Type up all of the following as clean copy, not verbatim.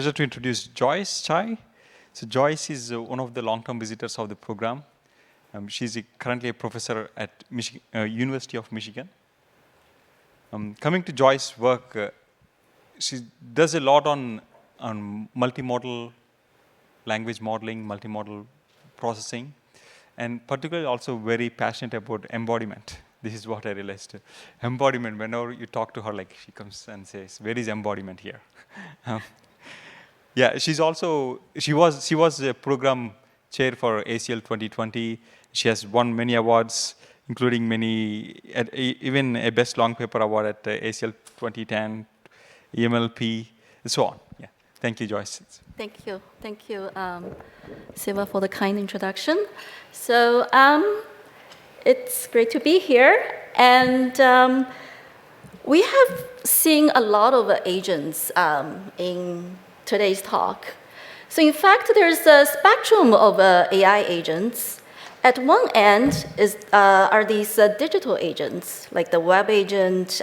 Pleasure to introduce Joyce Chai. So Joyce is one of the long-term visitors of the program. She's currently a professor at University of Michigan. Coming to Joyce's work, she does a lot on multimodal language modeling, multimodal processing, and particularly also very passionate about embodiment. This is what I realized. Embodiment, whenever you talk to her, like she comes and says, where is embodiment here? Yeah, she was a program chair for ACL 2020. She has won many awards, including even a Best Long Paper Award at ACL 2010, EMLP, and so on. Yeah, thank you, Joyce. Thank you, Siva, for the kind introduction. So it's great to be here, and we have seen a lot of agents in today's talk. So in fact, there's a spectrum of AI agents. At one end are these digital agents, like the web agent,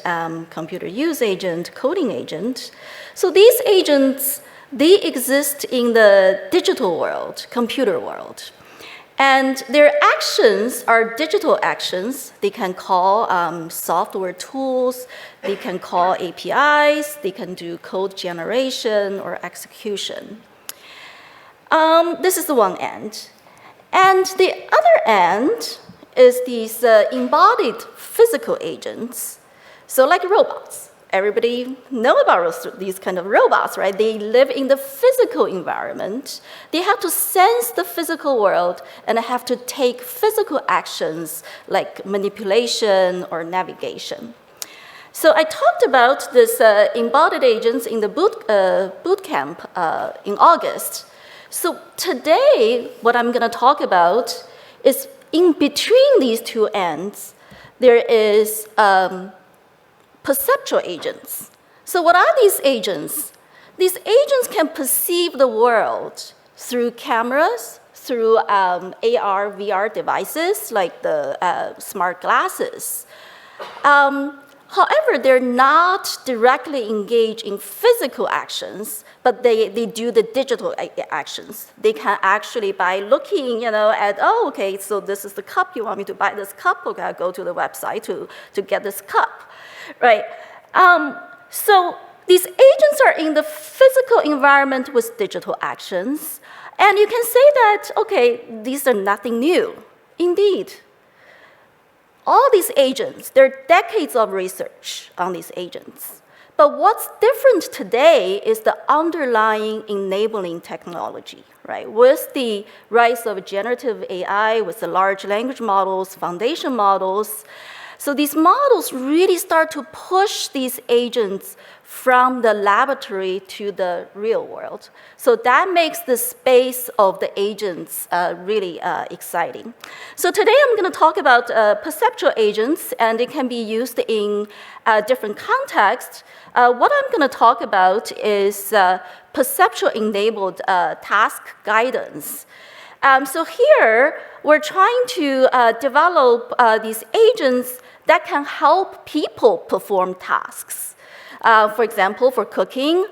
computer use agent, coding agent. So these agents, they exist in the digital world, computer world. And their actions are digital actions. They can call software tools, they can call APIs, they can do code generation or execution. This is the one end. And the other end is these embodied physical agents. So like robots. Everybody know about these kind of robots, right? They live in the physical environment. They have to sense the physical world and have to take physical actions like manipulation or navigation. So I talked about this embodied agents in the boot camp in August. So today, what I'm going to talk about is in between these two ends, there is perceptual agents. So what are these agents? These agents can perceive the world through cameras, through AR, VR devices like the smart glasses. However, they're not directly engaged in physical actions, but they do the digital actions. They can actually, by looking at, oh, okay, so this is the cup, you want me to buy this cup? Okay, I'll go to the website to get this cup. Right? So these agents are in the physical environment with digital actions. And you can say that, okay, these are nothing new. Indeed. All these agents, there are decades of research on these agents. But what's different today is the underlying enabling technology, right? With the rise of generative AI, with the large language models, foundation models, so these models really start to push these agents from the laboratory to the real world. So that makes the space of the agents really exciting. So today I'm going to talk about perceptual agents, and it can be used in different contexts. What I'm going to talk about is perceptual-enabled task guidance. So here, we're trying to develop these agents that can help people perform tasks. For example, for cooking,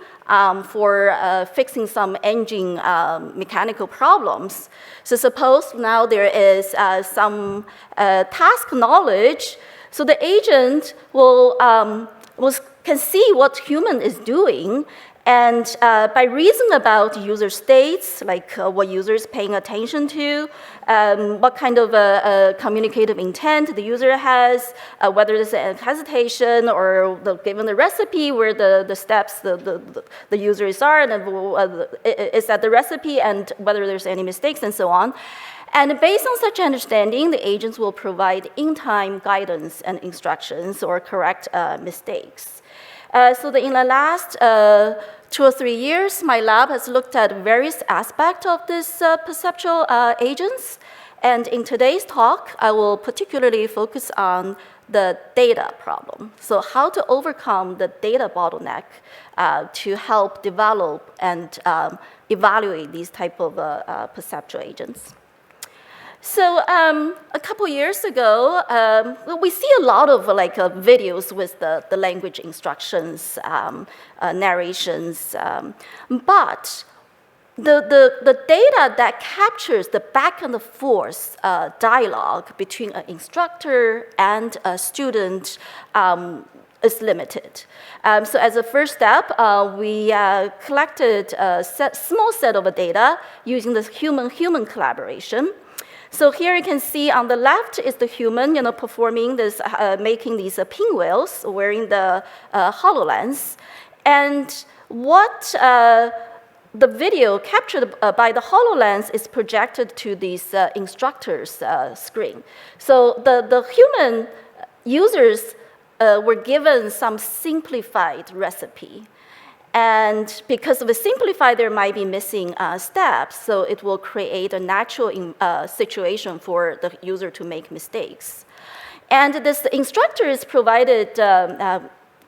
for fixing some engine mechanical problems. So suppose now there is some task knowledge, so the agent can see what human is doing, and by reason about user states, like what user is paying attention to, what kind of communicative intent the user has, whether there's a hesitation or given the recipe where the steps the users are, and is that the recipe, and whether there's any mistakes and so on. And based on such understanding, the agents will provide in-time guidance and instructions or correct mistakes. So in the last 2 or 3 years, my lab has looked at various aspects of this perceptual agents. And in today's talk, I will particularly focus on the data problem. So how to overcome the data bottleneck to help develop and evaluate these type of perceptual agents. So a couple years ago, we see a lot of videos with the language instructions, narrations, but the data that captures the back and forth dialogue between an instructor and a student is limited. So as a first step, we collected a small set of data using this human-human collaboration. So here you can see on the left is the human, performing this, making these pinwheels, wearing the HoloLens. And what the video captured by the HoloLens is projected to these instructors' screen. So the human users were given some simplified recipe. And because of the simplified, there might be missing steps, so it will create a natural situation for the user to make mistakes. And this instructor is provided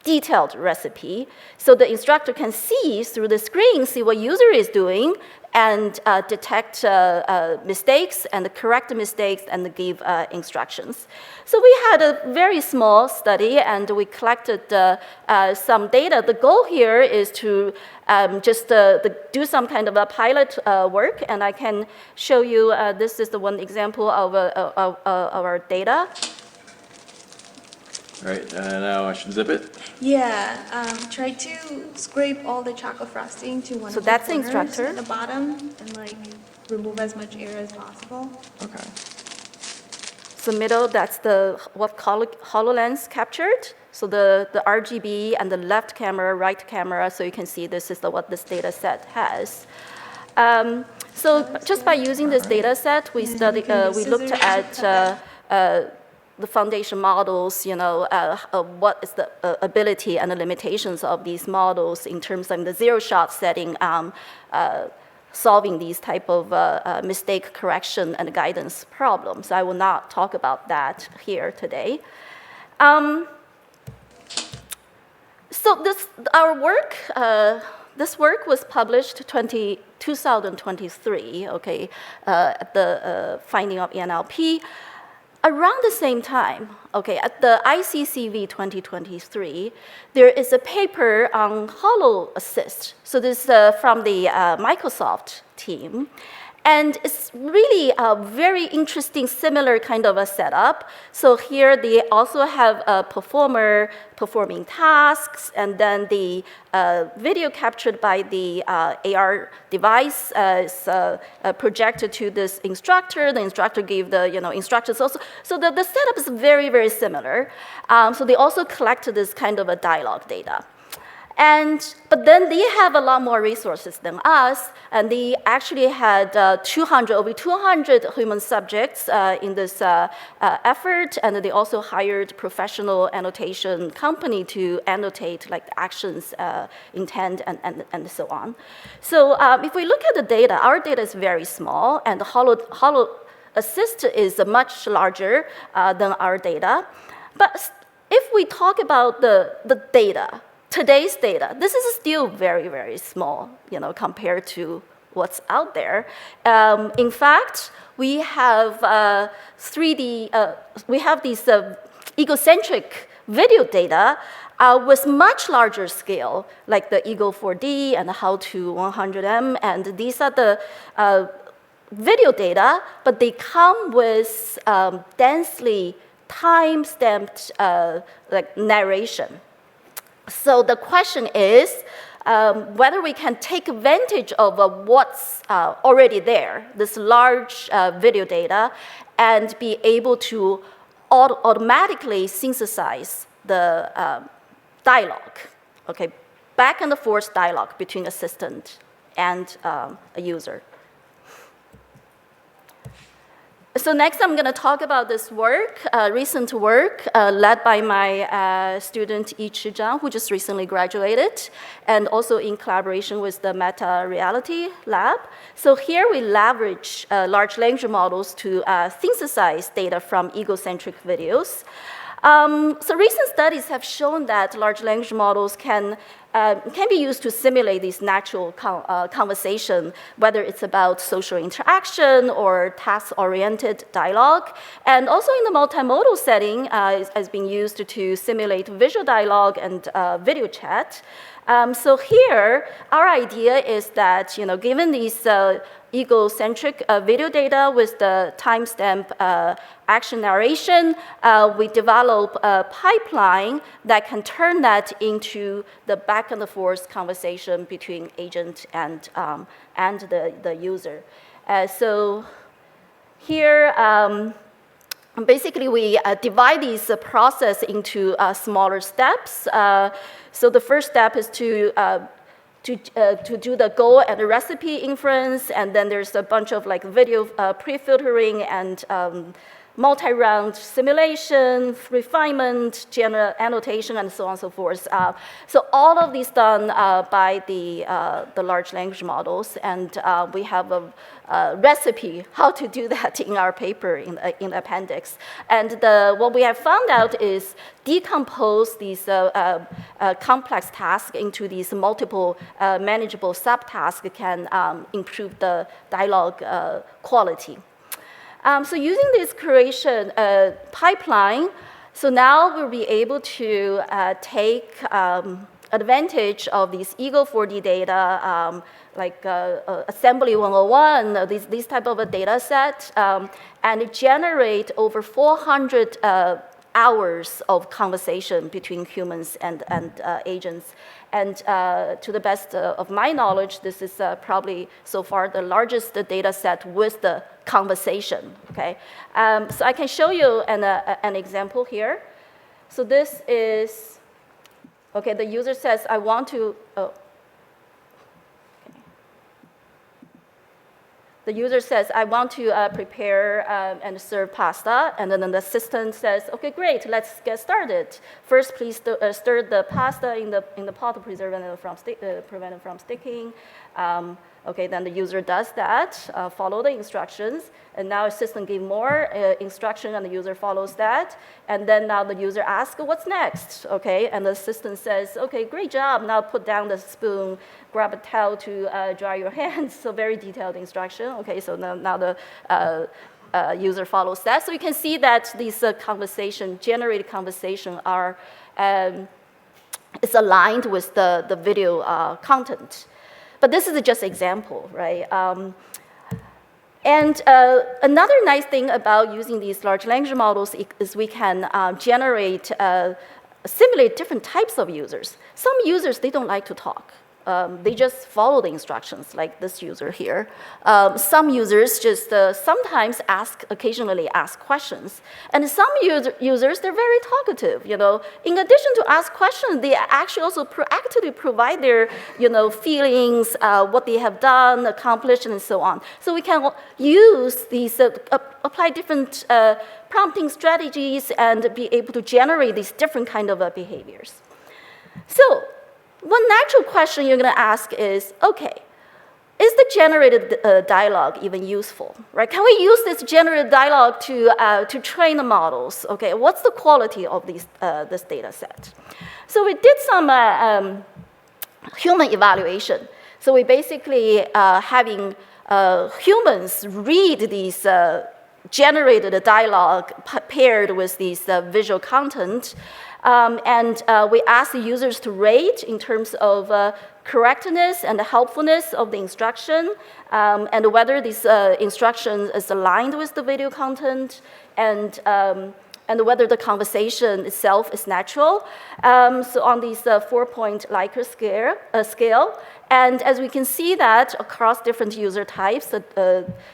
detailed recipe, so the instructor can see through the screen, see what user is doing, and detect mistakes and correct the mistakes and give instructions. So we had a very small study and we collected some data. The goal here is to just do some kind of a pilot work, and I can show you, this is the one example of our data. All right, now I should zip it. Yeah, try to scrape all the chocolate frosting to one So of the that's the corners instructor. at the bottom and remove as much air as possible. Okay. So middle, that's what HoloLens captured. So the RGB and the left camera, right camera, so you can see this is what this data set has. So just by using this data set, we looked at the foundation models, what is the ability and the limitations of these models in terms of the zero-shot setting, solving these type of mistake correction and guidance problems. I will not talk about that here today. So our work, this work was published 2023, okay, at the finding of NLP. Around the same time, okay, at the ICCV 2023, there is a paper on HoloAssist. So this is from the Microsoft team. And it's really a very interesting, similar kind of a setup. So here they also have a performer performing tasks, and then the video captured by the AR device is projected to this instructor. The instructor gave the instructions also. So the setup is very, very similar. So they also collected this kind of a dialogue data. But then they have a lot more resources than us, and they actually had over 200 human subjects in this effort, and they also hired professional annotation company to annotate like the actions, intent, and so on. So if we look at the data, our data is very small, and the HoloAssist is much larger than our data. But if we talk about the data, today's data, this is still very, very small, compared to what's out there. In fact, we have we have these egocentric video data with much larger scale, like the Ego 4D and how to 100M, and these are the video data, but they come with densely time-stamped narration. So the question is whether we can take advantage of what's already there, this large video data, and be able to automatically synthesize the dialogue, okay, back and forth dialogue between assistant and a user. So next, I'm going to talk about this work, recent work led by my student Yi Zhang, who just recently graduated, and also in collaboration with the Meta Reality Lab. So here we leverage large language models to synthesize data from egocentric videos. So recent studies have shown that large language models can can be used to simulate these natural conversation, whether it's about social interaction or task-oriented dialogue. And also in the multimodal setting, has been used to simulate visual dialogue and video chat. So here, our idea is that, given these egocentric video data with the timestamp action narration, we develop a pipeline that can turn that into the back and forth conversation between agent and the user. So here, basically, we divide these process into smaller steps. So the first step is to do the goal and the recipe inference, and then there's a bunch of video pre-filtering and multi-round simulation, refinement, general annotation, and so on and so forth. So all of these done by the large language models, and we have a recipe how to do that in our paper in the appendix. And what we have found out is decompose these complex tasks into these multiple manageable subtasks can improve the dialogue quality. So using this creation pipeline, so now we'll be able to take advantage of these Ego 4D data, like Assembly 101, these type of a data set, and generate over 400 hours of conversation between humans and agents. And to the best of my knowledge, this is probably so far the largest data set with the conversation, okay? So I can show you an example here. So this is, okay, the user says, I want to, the user says, I want to prepare and serve pasta, and then the assistant says, okay, great, let's get started. First, please stir the pasta in the pot to prevent it from sticking. Okay, then the user does that, follow the instructions, and now assistant give more instruction, and the user follows that, and then now the user asks, what's next? Okay, and the assistant says, okay, great job, now put down the spoon, grab a towel to dry your hands, so very detailed instruction. Okay, so now the user follows that. So you can see that these generated conversation are, is aligned with the video content. But this is just an example, right? And another nice thing about using these large language models is we can simulate different types of users. Some users, they don't like to talk. They just follow the instructions, like this user here. Some users just sometimes occasionally ask questions. And some users, they're very talkative, In addition to ask questions, they actually also proactively provide their, feelings, what they have done, accomplished, and so on. So we can use these, apply different prompting strategies and be able to generate these different kind of behaviors. So, one natural question you're going to ask is, okay, is the generated dialogue even useful, right? Can we use this generated dialogue to train the models? Okay, what's the quality of this data set? So we did some human evaluation. So we basically having humans read these generated dialogue paired with these visual content. And we ask the users to rate in terms of correctness and the helpfulness of the instruction, and whether this instruction is aligned with the video content, and whether the conversation itself is natural. So on these 4-point Likert scale, and as we can see that across different user types,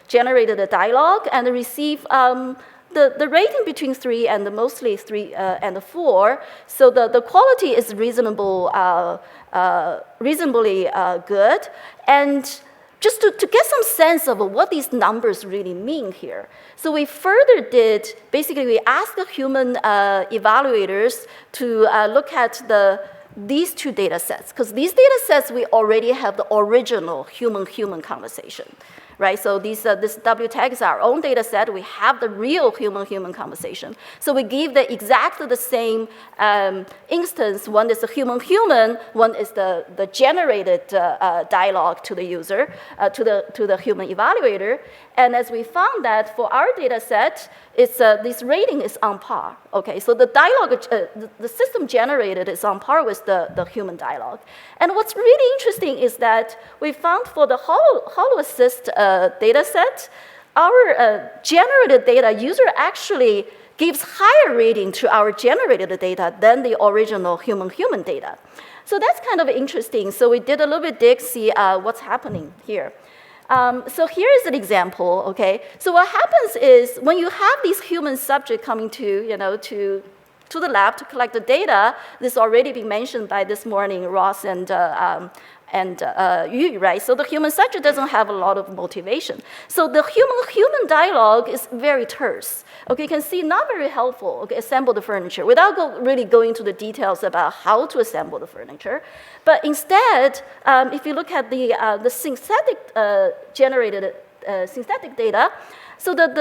generated a dialogue and receive the rating between 3 and mostly 3 and 4, so the quality is reasonably good. And just to get some sense of what these numbers really mean here. So we further basically we asked the human evaluators to look at these two data sets, because these data sets, we already have the original human-human conversation. right? So this WTAG is our own data set. We have the real human-human conversation. So we give exactly the same instance. One is the human-human, one is the generated dialogue to the user, to the human evaluator. And as we found that for our data set, this rating is on par. Okay, so the dialogue, the system generated is on par with the human dialogue. And what's really interesting is that we found for the HoloAssist data set, our generated data user actually gives higher rating to our generated data than the original human-human data. So that's kind of interesting. So we did a little bit dig, see what's happening here. So here is an example, okay? So what happens is when you have these human subjects coming to the lab to collect the data, this already been mentioned by this morning, Ross and Yu, right? So the human subject doesn't have a lot of motivation. So the human-human dialogue is very terse. Okay, you can see not very helpful, okay, assemble the furniture, without really going into the details about how to assemble the furniture. But instead, if you look at the synthetic generated synthetic data, so that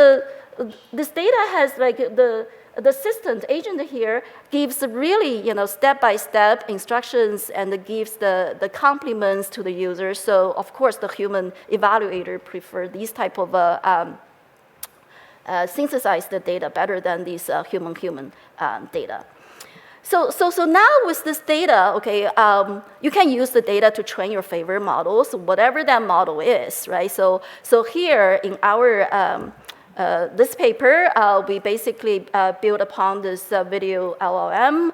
this data has like the assistant agent here gives really step-by-step instructions and gives the compliments to the user. So of course the human evaluator prefer these type of synthesized data better than these human-human data. So now with this data, okay, you can use the data to train your favorite models, whatever that model is, right? So here in our this paper, we basically built upon this video LLM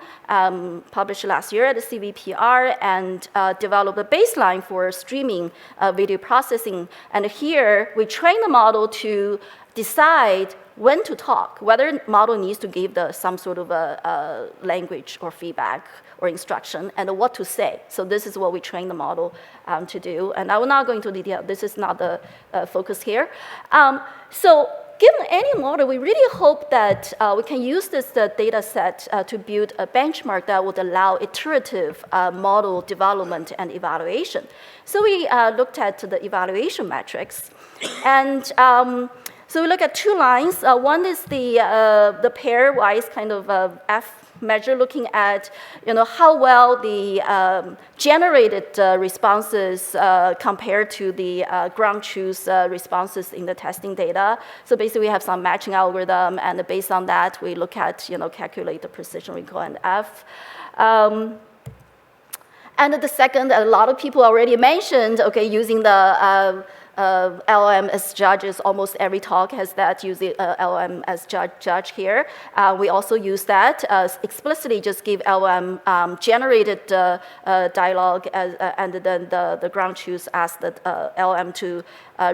published last year at the CVPR and developed a baseline for streaming video processing. And here we train the model to decide when to talk, whether the model needs to give some sort of a language or feedback or instruction, and what to say. So this is what we train the model to do. And I will not go into detail. This is not the focus here. So given any model, we really hope that we can use this data set to build a benchmark that would allow iterative model development and evaluation. So we looked at the evaluation metrics. And so we look at two lines. One is the pairwise kind of F measure, looking at how well the generated responses compare to the ground truth responses in the testing data. So basically, we have some matching algorithm, and based on that, we look at calculate the precision recall and F. And the second, a lot of people already mentioned, okay, using the LLM as judges. Almost every talk has that, using LLM as judge here. We also use that explicitly, just give LLM generated dialogue and then the ground truth, ask the LLM to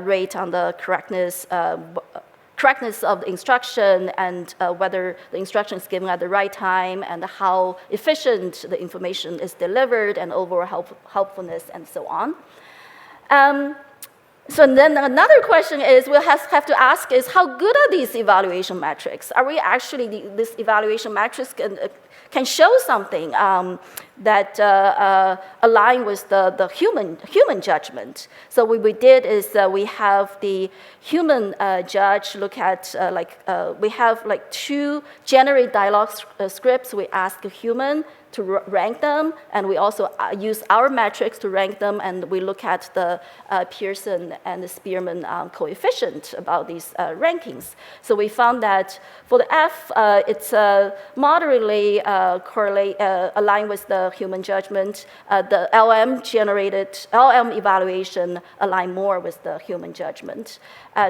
rate on the correctness of the instruction and whether the instruction is given at the right time and how efficient the information is delivered and overall helpfulness and so on. So then another question is we'll have to ask is how good are these evaluation metrics? Are we actually, this evaluation metrics can show something that align with the human judgment? So what we did is we have the human judge look at we have like 2 generate dialogue scripts. We ask a human to rank them, and we also use our metrics to rank them, and we look at the Pearson and the Spearman coefficient about these rankings. So we found that for the F, it's moderately aligned with the human judgment. The LM evaluation align more with the human judgment.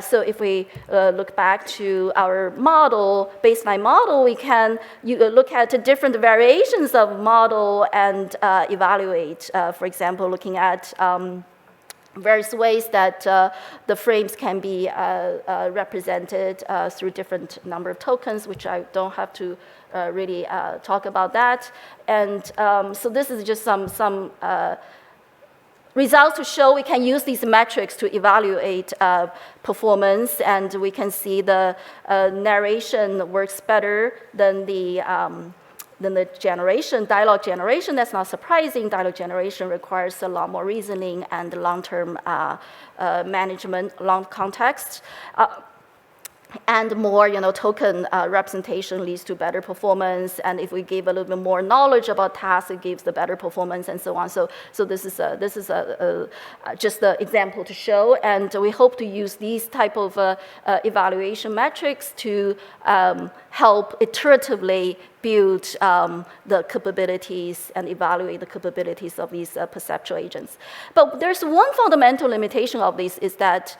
So if we look back to our model, baseline model, we can look at different variations of model and evaluate. For example, looking at various ways that the frames can be represented through different number of tokens, which I don't have to really talk about that. And so this is just some results to show we can use these metrics to evaluate performance, and we can see the narration works better than the then the generation, dialogue generation, that's not surprising. Dialogue generation requires a lot more reasoning and long-term management, long context. And more, token representation leads to better performance. And if we give a little bit more knowledge about tasks, it gives the better performance and so on. So this is just an example to show. And we hope to use these type of evaluation metrics to help iteratively build the capabilities and evaluate the capabilities of these perceptual agents. But there's one fundamental limitation of this is that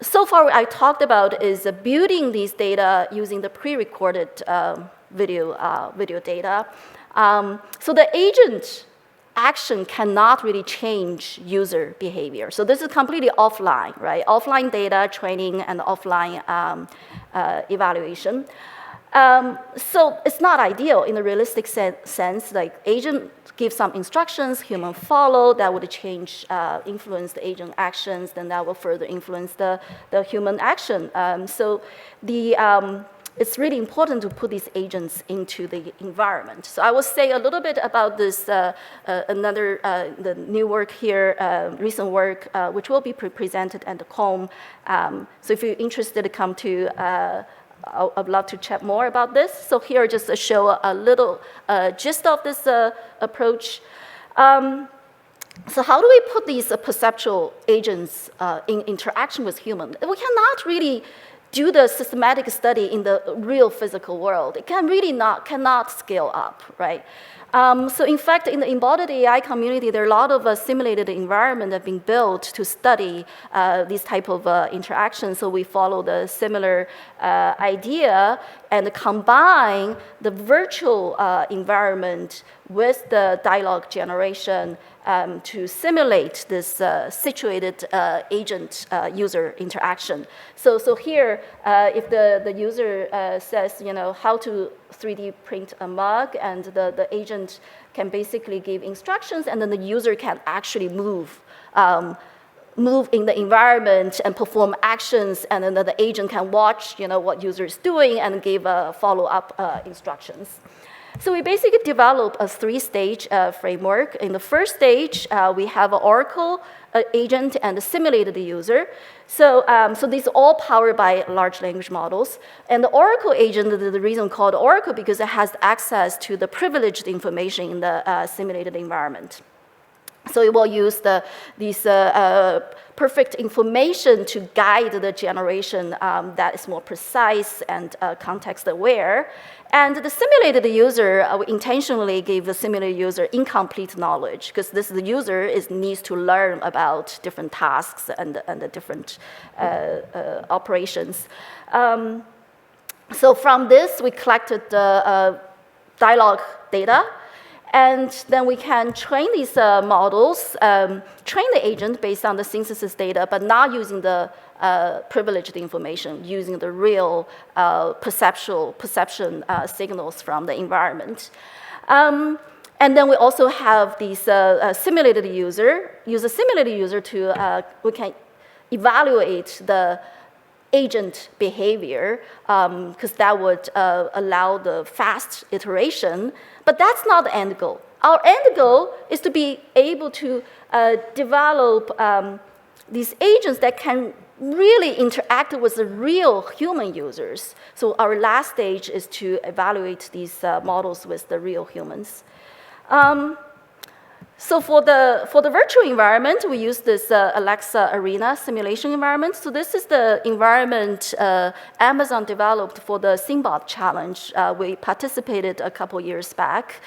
so far, what I talked about is building these data using the pre-recorded video data. So the agent action cannot really change user behavior. So this is completely offline, right? Offline data training and offline evaluation. So it's not ideal in a realistic sense. Like agent give some instructions, human follow, that would change, influence the agent actions, then that will further influence the human action. So it's really important to put these agents into the environment. So I will say a little bit about this, the new work here, recent work, which will be presented at the COM. So if you're interested to come to, I'd love to chat more about this. So here, just to show a little gist of this approach. So how do we put these perceptual agents in interaction with humans? We cannot really do the systematic study in the real physical world. It cannot scale up, right? So in fact, in the embodied AI community, there are a lot of simulated environments that have been built to study these type of interactions. So we follow the similar idea and combine the virtual environment with the dialogue generation to simulate this situated agent user interaction. So here, if the user says, how to 3D print a mug, and the agent can basically give instructions, and then the user can actually move in the environment and perform actions, and then the agent can watch, what user is doing and give follow-up instructions. So we basically develop a three-stage framework. In the first stage, we have an Oracle agent and a simulated user. So these are all powered by large language models. And the Oracle agent, the reason called Oracle, because it has access to the privileged information in the simulated environment. So it will use these perfect information to guide the generation that is more precise and context-aware. And the simulated user, we intentionally gave the simulated user incomplete knowledge, because the user needs to learn about different tasks and the different operations. So from this, we collected the dialogue data. And then we can train these models, train the agent based on the synthesis data, but not using the privileged information, using the real perception signals from the environment. And then we also have these simulated user, use a simulated user to, we can evaluate the agent behavior, because that would allow the fast iteration. But that's not the end goal. Our end goal is to be able to develop these agents that can really interact with the real human users. So our last stage is to evaluate these models with the real humans. So for the virtual environment, we use this Alexa Arena simulation environment. So this is the environment Amazon developed for the Symbot challenge. We participated a couple years back.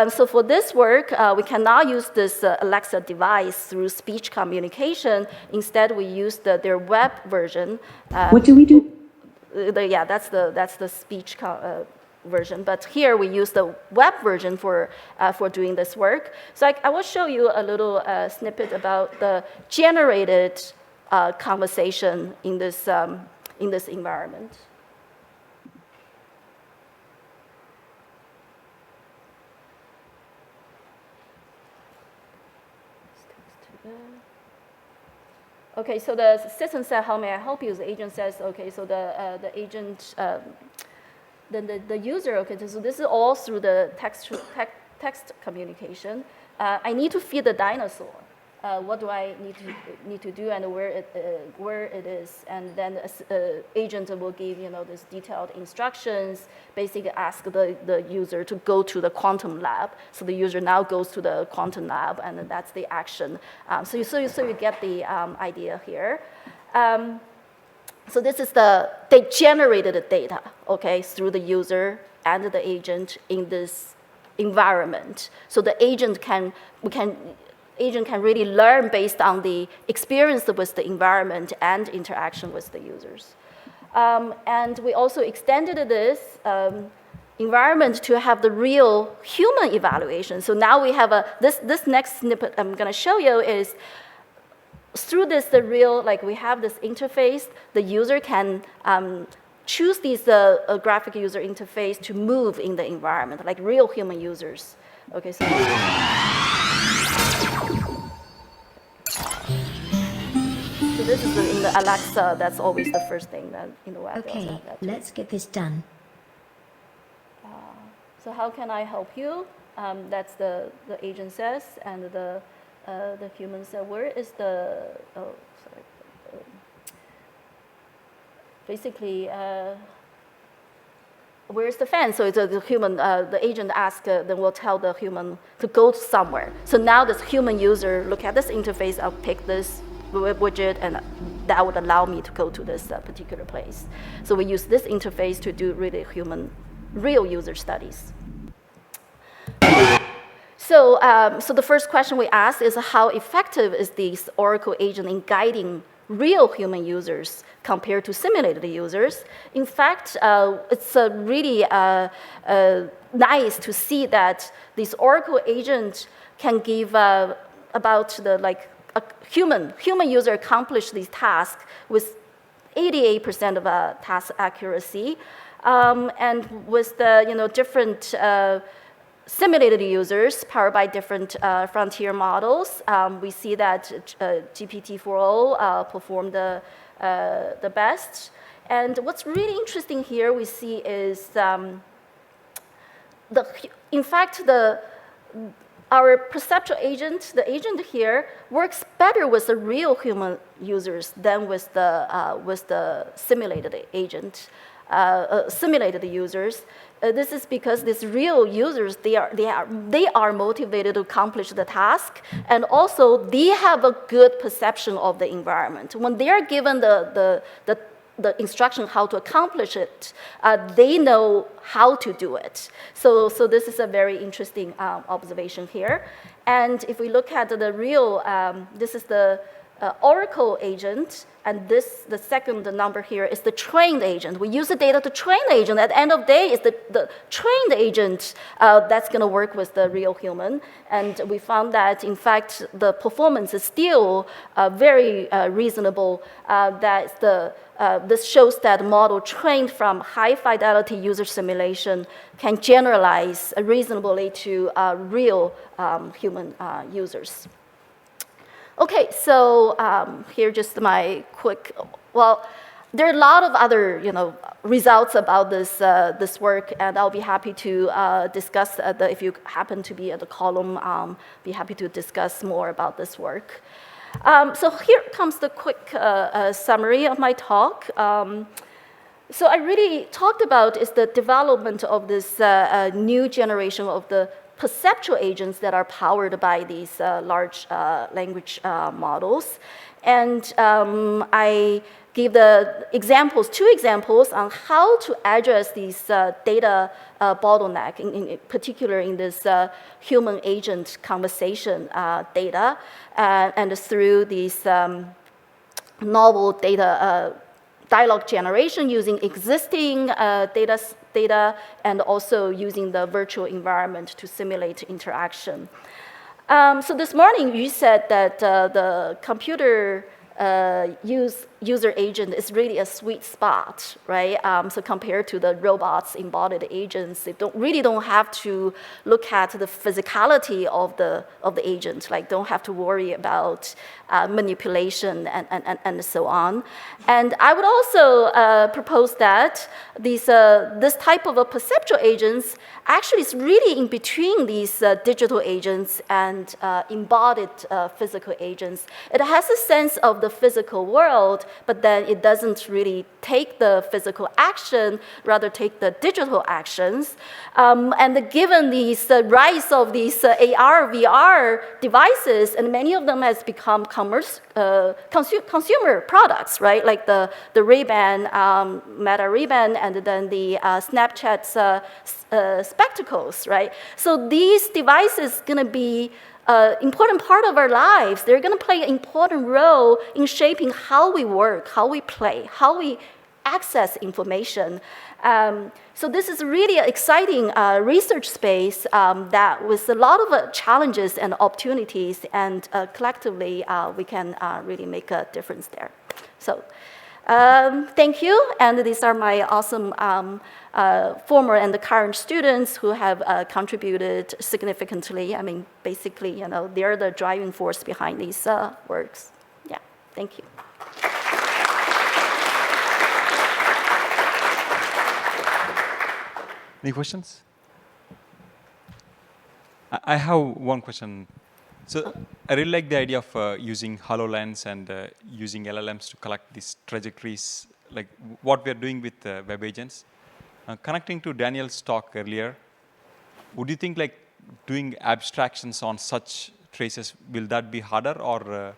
So for this work, we cannot use this Alexa device through speech communication. Instead, we used their web version. What do we do? Yeah, that's the speech version, but here we use the web version for doing this work. So I will show you a little snippet about the generated conversation in this environment. Okay, so the system said, "How may I help you?" The agent says, "Okay." So the agent. the user, okay, so this is all through the text communication. I need to feed the dinosaur. What do I need to do and where it is, and then the agent will give this detailed instructions. Basically, ask the user to go to the quantum lab. So the user now goes to the quantum lab, and that's the action. So you get the idea here. So this is they generated the data, okay, through the user and the agent in this environment. So the agent can really learn based on the experience with the environment and interaction with the users. And we also extended this environment to have the real human evaluation. So now we have this next snippet I'm going to show you is through this, we have this interface, the user can choose these graphic user interface to move in the environment, like real human users. Okay, so. So this is in the Alexa, that's always the first thing that in the web. Okay, let's get this done. So how can I help you? That's the agent says, and the human said, where is the, basically, where's the fan? So it's the human, the agent asks, then we'll tell the human to go somewhere. So now this human user look at this interface, I'll pick this widget, and that would allow me to go to this particular place. So we use this interface to do really real user studies. So, so the first question we asked is how effective is this Oracle agent in guiding real human users compared to simulated users? In fact, it's really nice to see that this Oracle agent can give about the a human user accomplish these tasks with 88% of task accuracy, and with the different simulated users powered by different frontier models, we see that GPT-4o performed the best. And what's really interesting here we see is, in fact, our perceptual agent, the agent here, works better with the real human users than with the simulated agent, simulated users. This is because these real users, they are motivated to accomplish the task, and also they have a good perception of the environment. When they are given the instruction how to accomplish it, they know how to do it. So this is a very interesting observation here. And if we look at the real, this is the Oracle agent, and the second number here is the trained agent. We use the data to train the agent. At the end of the day, it's the trained agent that's going to work with the real human. And we found that, in fact, the performance is still very reasonable. This shows that the model trained from high-fidelity user simulation can generalize reasonably to real human users. Okay, so here just my quick, well, there are a lot of other results about this work, and I'll be happy to discuss, if you happen to be at the column, be happy to discuss more about this work. So here comes the quick summary of my talk. So I really talked about is the development of this new generation of the perceptual agents that are powered by these large language models. And I give the examples, 2 examples on how to address these data bottleneck, in particular in this human agent conversation data, and through these novel data dialogue generation using existing data and also using the virtual environment to simulate interaction. So this morning you said that the computer user agent is really a sweet spot, right? So compared to the robots, embodied agents, they really don't have to look at the physicality of the agent, like don't have to worry about manipulation and so on. And I would also propose that this type of a perceptual agents actually is really in between these digital agents and embodied physical agents. It has a sense of the physical world, but then it doesn't really take the physical action, rather take the digital actions. And given these rise of these AR, VR devices, and many of them has become consumer products, right? Like the Ray-Ban, Meta Ray-Ban, and then the Snapchat's spectacles, right? So these devices gonna be important part of our lives. They're going to play an important role in shaping how we work, how we play, how we access information. So this is really an exciting research space that with a lot of challenges and opportunities, and collectively we can really make a difference there. So thank you, and these are my awesome former and the current students who have contributed significantly. I mean, basically, you know, they're the driving force behind these works. Yeah, thank you. Any questions? I have one question. So I really like the idea of using HoloLens and using LLMs to collect these trajectories, like what we are doing with web agents. Connecting to Daniel's talk earlier, would you think like doing abstractions on such traces, will that be harder, or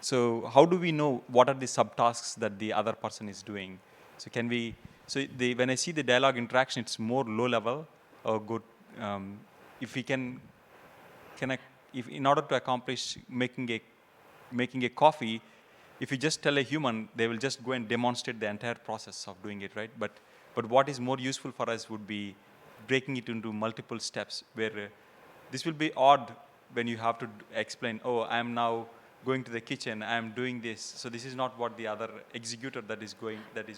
so how do we know what are the subtasks that the other person is doing? So can we, when I see the dialogue interaction, it's more low level or good. If we can connect, if in order to accomplish making a coffee, if you just tell a human, they will just go and demonstrate the entire process of doing it, right? But what is more useful for us would be breaking it into multiple steps, where this will be odd when you have to explain, oh, I am now going to the kitchen, I am doing this. So this is not what the other executor that is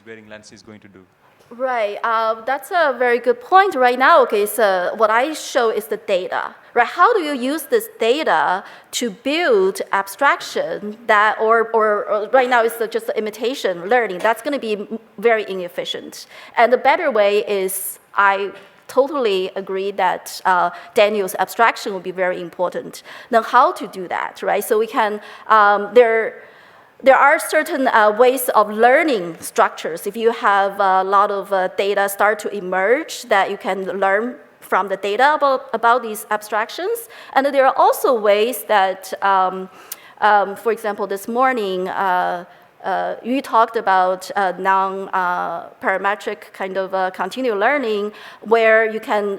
wearing lens is going to do. Right, that's a very good point. Right now, okay, so what I show is the data, right? How do you use this data to build abstraction that, or right now it's just imitation learning, that's gonna be very inefficient. And the better way is, I totally agree that Daniel's abstraction will be very important. Now, how to do that, right? So we can, there are certain ways of learning structures. If you have a lot of data start to emerge, that you can learn from the data about these abstractions. And there are also ways that, for example, this morning, you talked about non-parametric kind of continual learning, where you can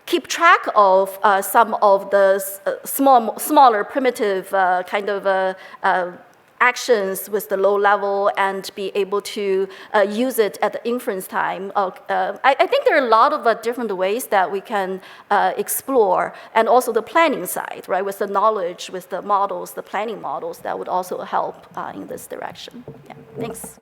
keep track of some of the smaller, primitive kind of actions with the low level, and be able to use it at the inference time. I think there are a lot of different ways that we can explore, and also the planning side, right? With the knowledge, with the models, the planning models, that would also help in this direction. Yeah, thanks.